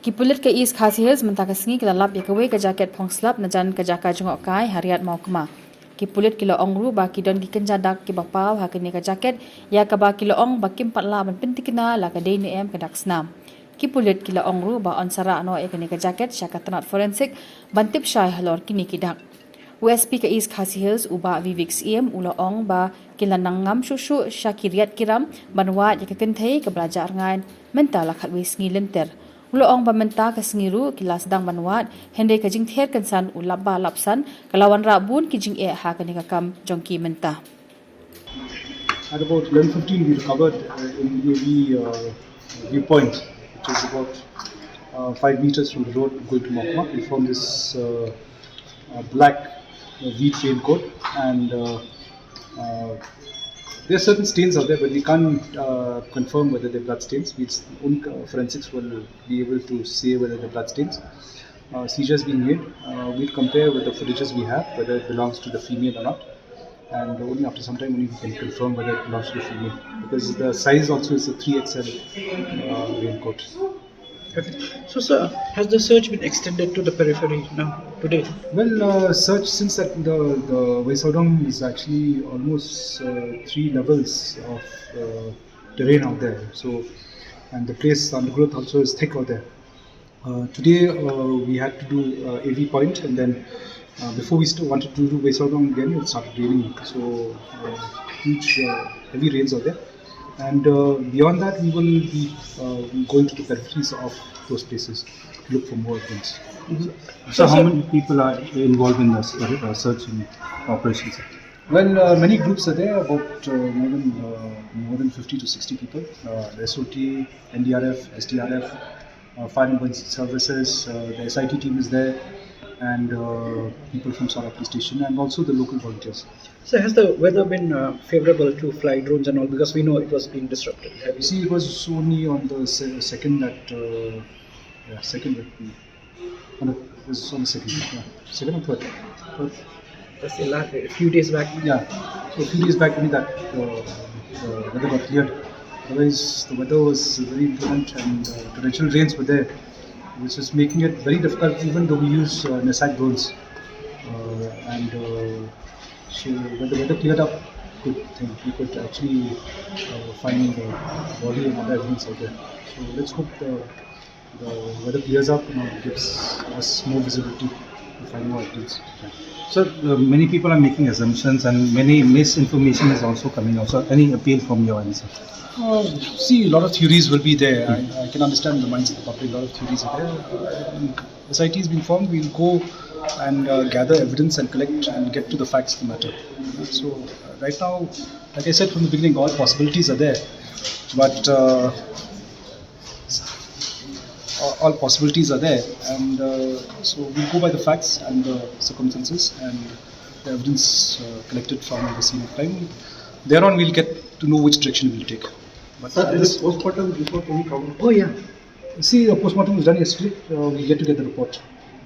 Ki Pulit ke East Khasi Hills mentah ke sengi kelalap ya kewe ke Jaket Phong slap Najan ke Jaka Jngoh kai hariat Mawkma. Ki Pulit kilo ongru ba ki don ki kenjadak ki bapau ha kini ke Jaket ya ke ba kilo ong ba kim patla ban pentikna la ke dei em ke dak snam. Ki Pulit kilo ongru ba onsara no e kini ke Jaket syaka tanat forensik bantip syai halor kini kidak. USP ke East Khasi Hills uba Vivix ulo ong ba kilanang ngam shushu syakiriat kiram banwat ya ke kenthei ke belajar ngain mentah la khatwi sengi lenter. Ulo ong bamenta ke sengiru kilas dang banwat hende ke jing ther kansan ulabba lapsan kalawan rabun ki jing ha ke nikakam jongki menta. At about 11:15 we recovered in the viewpoint, which is about 5 meters from the road going to Mawkma. We found this black wheat raincoat, and there are certain stains out there, but we can't confirm whether they're blood stains. Only forensics will be able to say whether they're blood stains. Seizure has been made. We'll compare with the footages we have, whether it belongs to the female or not. And only after some time only we can confirm whether it belongs to the female. Because the size also is a 3XL raincoat. Okay. So, sir, has the search been extended to the periphery now, today? Well, search since that the Vaisaudong is actually almost 3 levels of terrain out there. So, and the place undergrowth also is thick out there. Today we had to do AV point, and then before we wanted to do Vaisaudong again, it started raining. So huge heavy rains out there. And beyond that, we will be going to the peripheries of those places to look for more things. So, how many people are involved in the search and operations? Well, many groups are there, about more than 50 to 60 people. SOT, NDRF, SDRF, Fire and Emergency Services, the SIT team is there, and people from Sarah Police Station, and also the local volunteers. So, has the weather been favorable to fly drones and all? Because we know it was being disrupted. Have you See, it was only on the second that, second that we, it was on the second, second or third? That's a few days back. Yeah, so a few days back only that the weather got cleared. Otherwise, the weather was very inclement, and torrential rains were there, which is making it very difficult, even though we use NSAC drones. So when the weather cleared up, good thing, we could actually find the body and other evidence out there. So let's hope the weather clears up and gives us more visibility to find more evidence. So many people are making assumptions, and many misinformation is also coming out. So any appeal from your end, sir? See, a lot of theories will be there. I can understand the minds of the public. A lot of theories are there. SIT has been formed. We'll go and gather evidence and collect and get to the facts of the matter. So right now, like I said from the beginning, all possibilities are there, but all possibilities are there, and so we'll go by the facts and the circumstances and the evidence collected from the scene of crime. Thereon, we'll get to know which direction we'll take. But this postmortem report any comment? Oh, yeah. See, the postmortem was done yesterday. We get to get the report.